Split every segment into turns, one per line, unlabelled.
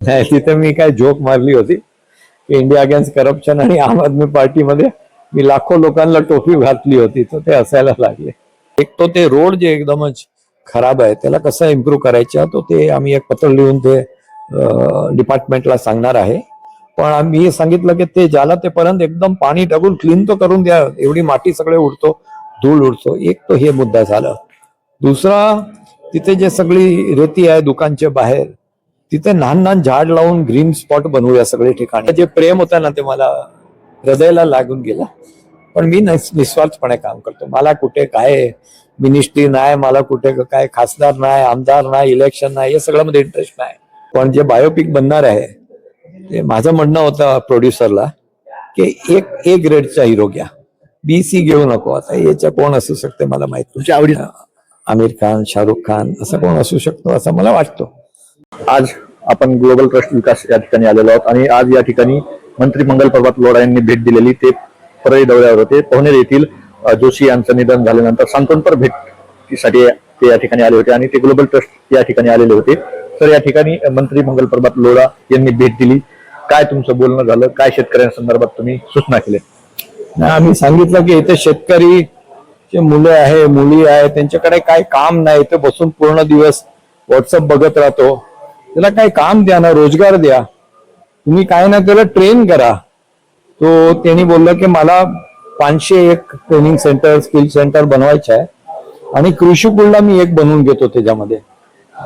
नाही, तिथे मी काय जोक मारली होती की इंडिया अगेन्स्ट करप्शन आणि आम आदमी पार्टीमध्ये मी लाखो लोकांना टोपी घातली होती, तर ते असायला लागले. एक तो ते रोड जे एकदमच खराब आहे त्याला कसं इम्प्रूव्ह करायचं, तो ते आम्ही एक पत्र लिहून ते डिपार्टमेंटला सांगणार आहे. पण आम्ही हे सांगितलं की ते ज्याला ते पर्यंत एकदम पाणी टाकून क्लीन तो करून द्या, एवढी माती सगळे उडतो, धूळ उडतो. एक तो हे मुद्दा झाला. दुसरा, तिथे जे सगळी रेती आहे दुकानच्या बाहेर, तिथे लहान लहान झाड लावून ग्रीन स्पॉट बनवूया सगळे ठिकाणी. जे प्रेम होतं ना ते मला हृदयाला लागून गेला. पण मी निस्वार्थपणे काम करतो. मला कुठे काय मिनिस्ट्री नाही, मला कुठे काय खासदार नाही, आमदार नाही, इलेक्शन नाही, हे सगळं मध्ये इंटरेस्ट नाही. पण जे बायोपिक बनणार आहे ते माझं म्हणणं होतं प्रोड्युसरला की एक ए ग्रेडचा हिरो घ्या, बी सी घेऊ नको. आता याच्या कोण असू शकते मला माहित. तुमच्या आवडी आमिर खान, शाहरुख खान असं कोण असू शकतो असं मला वाटतं.
आज आपण ग्लोबल ट्रस्ट विकास या ठिकाणी आलेलो आहोत आणि आज या ठिकाणी मंत्री मंगल प्रभात लोढा यांनी भेट दिलेली. ते परळी दौऱ्यावर होते. पवनेर येथील जोशी यांचं निधन झाल्यानंतर सांत्वनपर भेटीसाठी ते या ठिकाणी आले होते आणि ते ग्लोबल ट्रस्ट या ठिकाणी आलेले होते. तर या ठिकाणी मंत्री मंगल प्रभात लोढा यांनी भेट दिली. काय तुमचं बोलणं झालं, काय शेतकऱ्यांसंदर्भात तुम्ही सूचना केल्या?
आम्ही सांगितलं की इथे शेतकरी जे मुलं आहे, मुली आहे, त्यांच्याकडे काय काम नाही, इथे बसून पूर्ण दिवस व्हॉट्सअप बघत राहतो. त्याला काही काम द्या ना, रोजगार द्या. तुम्ही काय ना त्याला ट्रेन करा. तो त्यांनी बोललं की मला 501 ट्रेनिंग सेंटर, स्किल सेंटर बनवायचे आहे आणि कृषी कुलला मी एक बनवून घेतो. त्याच्यामध्ये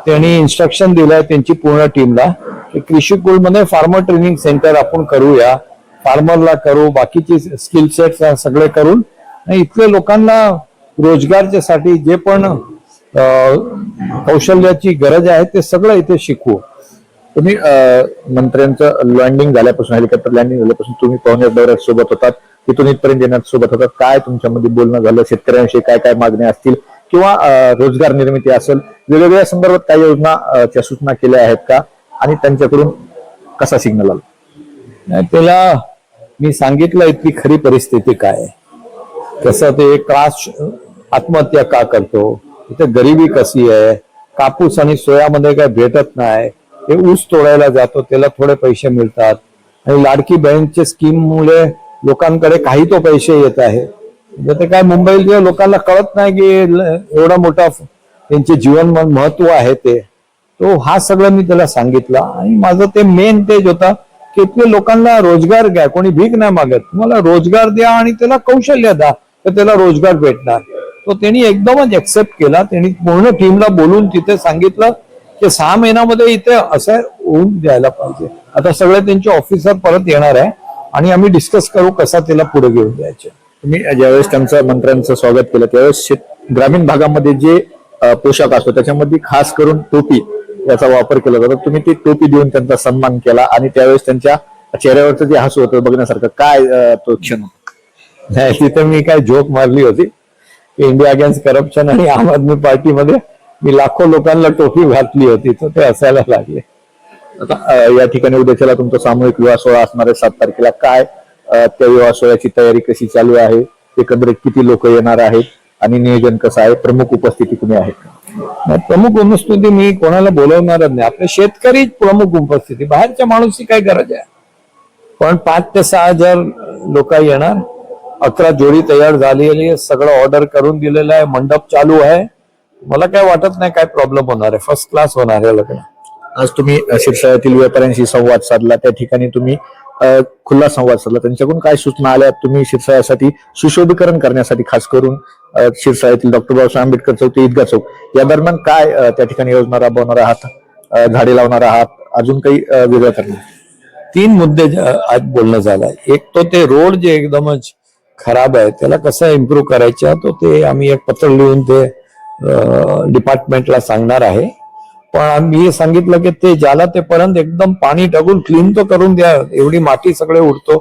त्यांनी इन्स्ट्रक्शन दिलंय त्यांची पूर्ण टीमला की कृषी कुलमध्ये फार्मर ट्रेनिंग सेंटर आपण करूया, फार्मरला करू, बाकीचे स्किल सेट सगळे करून इथल्या लोकांना रोजगारच्या साठी जे पण कौशल्याची गरज आहे ते सगळं इथे शिकवू.
तुम्ही मंत्र्यांचं लँडिंग झाल्यापासून, हेलिकॉप्टर लँडिंग झाल्यापासून तुम्ही पवनेर दौऱ्यात सोबत होतात, तिथून इथपर्यंत येण्यात सोबत होतात. काय तुमच्यामध्ये बोलणं झालं? शेतकऱ्यांविषयी काय काय मागण्या असतील किंवा रोजगार निर्मिती असेल, वेगवेगळ्या संदर्भात काही योजना त्या सूचना केल्या आहेत का आणि त्यांच्याकडून कसा सिग्नल आला?
त्याला मी सांगितलं इतकी खरी परिस्थिती काय आहे, कसं ते काश आत्महत्या का करतो, इथे गरिबी कशी आहे, कापूस आणि सोयामध्ये काय भेटत नाही, ते ऊस तोडायला जातो त्याला थोडे पैसे मिळतात आणि लाडकी बहीणच्या स्कीम मुळे लोकांकडे काही तो पैसे येत आहे. म्हणजे ते काय मुंबईच्या लोकांना कळत नाही की एवढा मोठा त्यांचे जीवन महत्व आहे ते. तो हा सगळं मी त्याला सांगितलं आणि माझं ते मेन तेज होता की इथल्या लोकांना रोजगार द्या. कोणी भीक नाही मागत, तुम्हाला रोजगार द्या आणि त्याला कौशल्य द्या तर त्याला रोजगार भेटणार. तो त्यांनी एकदमच एक्सेप्ट केला. त्यांनी पूर्ण टीमला बोलून तिथे सांगितलं की 6 महिन्यामध्ये इथे असं होऊन द्यायला पाहिजे. आता सगळे त्यांचे ऑफिसर परत येणार आहे आणि आम्ही डिस्कस करू कसा त्याला पुढे घेऊन द्यायचे.
तुम्ही ज्यावेळेस त्यांचं मंत्र्यांचं स्वागत केलं त्यावेळेस ग्रामीण भागामध्ये जे पोशाख असतो त्याच्यामध्ये खास करून टोपी याचा वापर केला जातो. तुम्ही ती टोपी देऊन त्यांचा सन्मान केला आणि त्यावेळेस त्यांच्या चेहऱ्यावरचं जे हसू होतं बघण्यासारखं, काय तो क्षण होता?
नाही, तिथे मी काय जोक मारली होती की इंडिया अगेन्स्ट करप्शन आणि आम आदमी पार्टीमध्ये मी लाखो लोकांना टोपी घातली होती, तर ते असायला लागले.
आता या ठिकाणी उद्याच्याला तुमचा सामूहिक विवाह सोहळा असणार आहे 7 तारखेला. काय त्या विवाह सोहळ्याची तयारी कशी चालू आहे? एकंदरीत किती लोक येणार आहेत आणि नियोजन कसं आहे? प्रमुख उपस्थिती कुणी आहे?
प्रमुख उपस्थिती मी कोणाला बोलवणारच नाही. आपले शेतकरी प्रमुख उपस्थिती, बाहेरच्या माणूसची काय गरज आहे. पण 5 ते 6 हजार लोक येणार. 11 जोडी तयार झालेली आहे, सगळं ऑर्डर करून दिलेलं आहे, मंडप चालू आहे. मला काय वाटत नाही काय प्रॉब्लेम होणार आहे. फर्स्ट क्लास होणार आहे लग्न.
आज तुम्ही शिरसाळ्यातील व्यापाऱ्यांशी संवाद साधला, त्या ठिकाणी तुम्ही खुला संवाद साधला. त्यांच्याकडून काय सूचना आल्या? तुम्ही शिरसाळ्यासाठी सुशोभीकरण करण्यासाठी खास करून शिरसाळ्यातील डॉक्टर बाबासाहेब आंबेडकर चौक ते ईदगाह चौक या दरम्यान काय त्या ठिकाणी योजना राबवणार आहात? झाडे लावणार आहात? अजून काही वेगळं करणार?
3 मुद्दे आज बोलणं झालं. एक तो ते रोड जे एकदमच खराब आहे त्याला कसं इम्प्रूव्ह करायचं, तो ते आम्ही एक पत्र लिहून ते डिपार्टमेंटला सांगणार आहे. पण आम्ही सांगितलं की ते ज्याला ते पर्यंत एकदम पाणी टाकून क्लीन तो करून द्या, एवढी माती सगळे उडतो,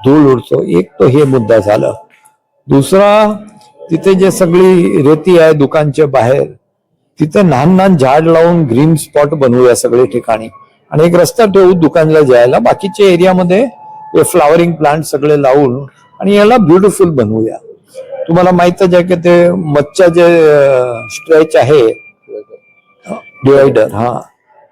धूळ उडतो. एक तो हे मुद्दा झाला. दुसरा, तिथे जे सगळी रेती आहे दुकानच्या बाहेर, तिथे लहान लहान झाड लावून ग्रीन स्पॉट बनवूया सगळे ठिकाणी आणि एक रस्ता ठेवू दुकानला जायला. बाकीच्या एरियामध्ये फ्लॉवरिंग प्लांट सगळे लावून आणि याला ब्युटिफुल बनवूया. तुम्हाला माहितच आहे की ते मच्छा जे स्ट्रेच आहे डिवायडर,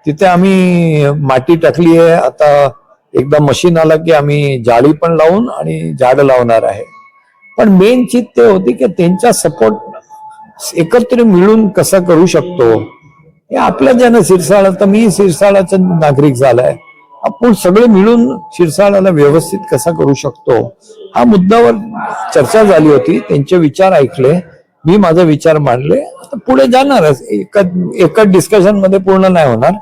तिथे आम्ही माती टाकली आहे. आता एकदा मशीन आला की आम्ही जाळी पण लावून आणि झाडं लावणार आहे. पण मेन चीज ते होती की त्यांचा सपोर्ट एकत्र मिळून कसा करू शकतो. हे आपल्या ज्यानं शिरसाळ, तर मी शिरसाळाचा नागरिक झालाय, आपण सगळे मिळून शिरसाळाला व्यवस्थित कसा करू शकतो हा मुद्द्यावर चर्चा झाली होती. त्यांचे विचार ऐकले, मी माझे विचार मांडले. आता पुढे जाणारच, एकच डिस्कशन मध्ये पूर्ण नाही होणार,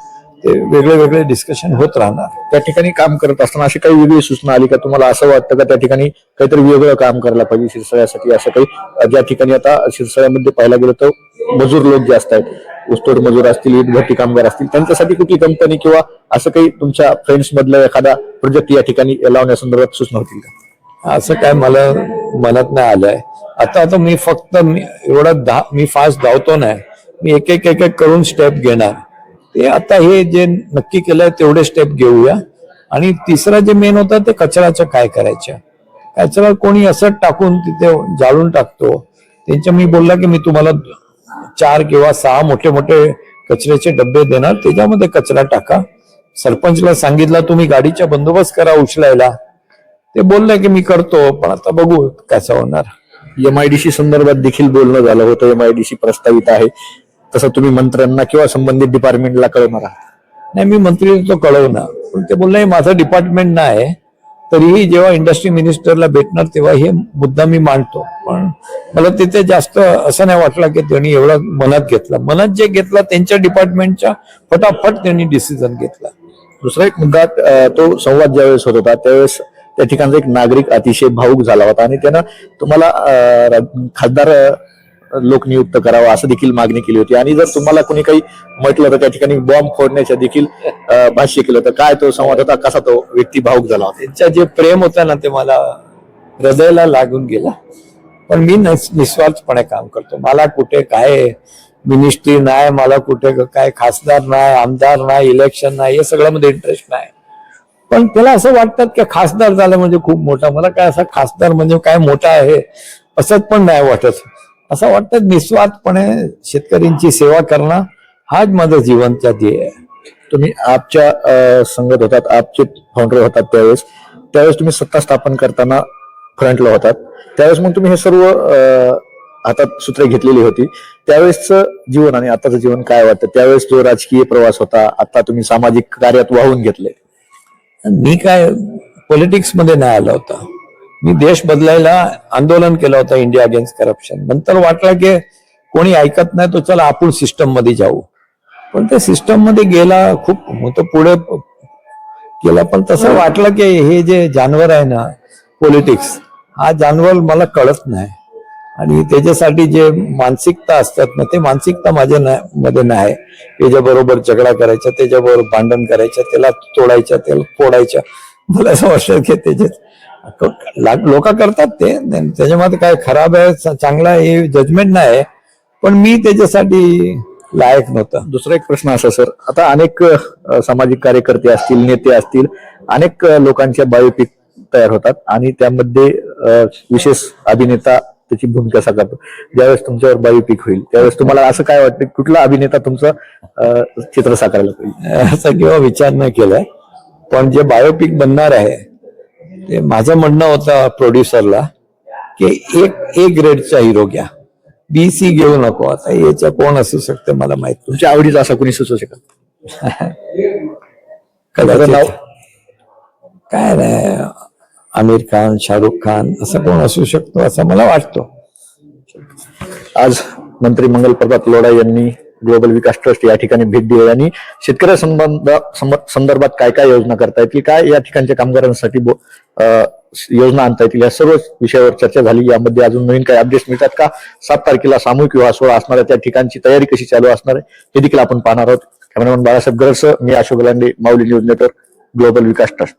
ते वेगळे वेगळे डिस्कशन होत राहणार.
त्या ठिकाणी काम करत असताना अशी काही वेगळी सूचना आली का तुम्हाला? असं वाटतं का त्या ठिकाणी काहीतरी वेगळं काम करायला पाहिजे शिरसाळ्यासाठी? असं काही ज्या ठिकाणी आता शिरसाळ्यामध्ये पाहायला गेलं तर मजूर लोक जास्त आहेत, ऊसतोड मजूर असतील, वीटभट्टी कामगार असतील, त्यांच्यासाठी कुठली कंपनी किंवा असं काही तुमच्या फ्रेंड्स मधला एखादा प्रोजेक्ट या ठिकाणी लावण्यासंदर्भात सूचना होतील का?
असं काय मला मनात नाही आलंय. आता मी फक्त मी फास्ट धावतो नाही, मी एक एक करून स्टेप घेणार. ते आता हे जे नक्की केलंय तेवढे स्टेप घेऊया. आणि तिसरा जे मेन होता ते कचऱ्याचं काय करायचं. कचरा कोणी असं टाकून तिथे जाळून टाकतो. त्यांच्या मी बोलला की मी तुम्हाला 4 किंवा 6 मोठे मोठे कचऱ्याचे डबे देणार, त्याच्यामध्ये कचरा टाका. सरपंचला सांगितलं तुम्ही गाडीचा बंदोबस्त करा उचलायला. ते बोलले की मी करतो, पण आता बघू कसं होणार.
MIDC संदर्भात देखील बोलणं झालं होतं. MIDC प्रस्तावित आहे, तसं तुम्ही मंत्र्यांना किंवा संबंधित डिपार्टमेंटला कळवणार आहात?
नाही, मी मंत्री तो कळवणार, पण ते बोलले माझं डिपार्टमेंट नाही. तरीही जेव्हा इंडस्ट्री मिनिस्टरला भेटणार तेव्हा हे मुद्दा मी मांडतो. पण मला तिथे जास्त असं नाही वाटलं की त्यांनी एवढा मनात घेतला. मनात जे घेतला त्यांच्या डिपार्टमेंटच्या फटाफट त्यांनी डिसिजन घेतला.
दुसरा एक मुद्दा, तो संवाद ज्यावेळेस होत होता त्यावेळेस त्या ठिकाणचा एक नागरिक अतिशय भावूक झाला होता आणि त्यानं तुम्हाला खासदार लोकनियुक्त करावा असं देखील मागणी केली होती. आणि जर तुम्हाला कोणी काही म्हटलं तर त्या ठिकाणी बॉम्ब फोडण्याच्या देखील भाष्य केलं. तर काय तो संवाद होता, कसा तो व्यक्ती भावूक झाला होता?
त्यांचा जे प्रेम होता ना ते मला हृदयाला लागून गेला. पण मी निस्वार्थपणे काम करतो. मला कुठे काय मिनिस्ट्री नाही, मला कुठे काय खासदार नाही, आमदार नाही, इलेक्शन नाही, हे सगळ्यामध्ये इंटरेस्ट नाही. पण त्याला असं वाटतं की खासदार झालं म्हणजे खूप मोठा. मला काय असं खासदार म्हणजे काय मोठा आहे असंच पण नाही वाटत. असं वाटतं निस्वार्थपणे शेतकऱ्यांची सेवा करणं हाच माझं जीवनचा ध्येय आहे.
तुम्ही आपच्या संगत होतात, आपचे फाउंडर होतात त्यावेळेस तुम्ही सत्ता स्थापन करताना फ्रंटला होतात. त्यावेळेस मग तुम्ही हे सर्व हातात सूत्रे घेतलेली होती. त्यावेळेसचं जीवन आणि आताचं जीवन काय वाटतं? त्यावेळेस जो राजकीय प्रवास होता, आता तुम्ही सामाजिक कार्यात वाहून घेतले.
मी काय पॉलिटिक्स मध्ये नाही आला होता. मी देश बदलायला आंदोलन केलं होतं, इंडिया अगेन्स्ट करप्शन. नंतर वाटलं की कोणी ऐकत नाही, तो चला आपण सिस्टम मध्ये जाऊ. पण ते सिस्टम मध्ये गेला, खूप पुढे गेला. पण तसं वाटलं की हे जे जानवर आहे ना पॉलिटिक्स, हा जानवर मला कळत नाही. आणि त्याच्यासाठी जे मानसिकता असतात ना, ते मानसिकता माझ्या मध्ये नाही. त्याच्याबरोबर झगडा करायचा, त्याच्याबरोबर भांडण करायचं, त्याला तोडायचं, त्याला फोडायचं. मला असं वाटतं की त्याच्यात लोक करतात ते, त्याच्यामध्ये काय खराब आहे चांगला आहे हे जजमेंट नाही. पण मी त्याच्यासाठी लायक नव्हता.
दुसरा एक प्रश्न असा सर, आता अनेक सामाजिक कार्यकर्ते असतील, नेते असतील, अनेक लोकांच्या बायोपिक तयार होतात आणि त्यामध्ये विशेष अभिनेता त्याची भूमिका साकारतो. ज्यावेळेस तुमच्यावर बायोपिक होईल त्यावेळेस तुम्हाला असं काय वाटतं, कुठला अभिनेता तुमचं चित्र साकारायला पाहिजे?
असा किंवा विचार नाही केलाय. पण जे बायोपिक बनणार आहे ते माझं म्हणणं होतं प्रोड्युसरला की ए ग्रेडचा हिरो घ्या, BC घेऊ नको. आता याच्या कोण असू शकते मला माहित.
तुमच्या आवडीचा असा कोणी सुचवू शकाल?
कदाचित काय नाही, आमिर खान, शाहरुख खान असं कोण असू शकतो असं मला वाटतं.
आज मंत्री मंगल प्रभात लोढा यांनी ग्लोबल विकास ट्रस्ट या ठिकाणी भेट दिली आणि शेतकऱ्या संदर्भात काय काय योजना करता येतील, काय या ठिकाणच्या कामगारांसाठी योजना आणता येतील, या सर्व विषयावर चर्चा झाली. यामध्ये अजून नवीन काही अपडेट्स मिळतात का? 7 तारखेला सामूहिक विवाह सोहळा असणार आहे, त्या ठिकाणची तयारी कशी चालू असणार आहे हे देखील आपण पाहणार आहोत. कॅमेरामॅन बाळासाहेब गरसह मी अशोक लांडे, माऊली न्यूज नेटवर्क, ग्लोबल विकास ट्रस्ट.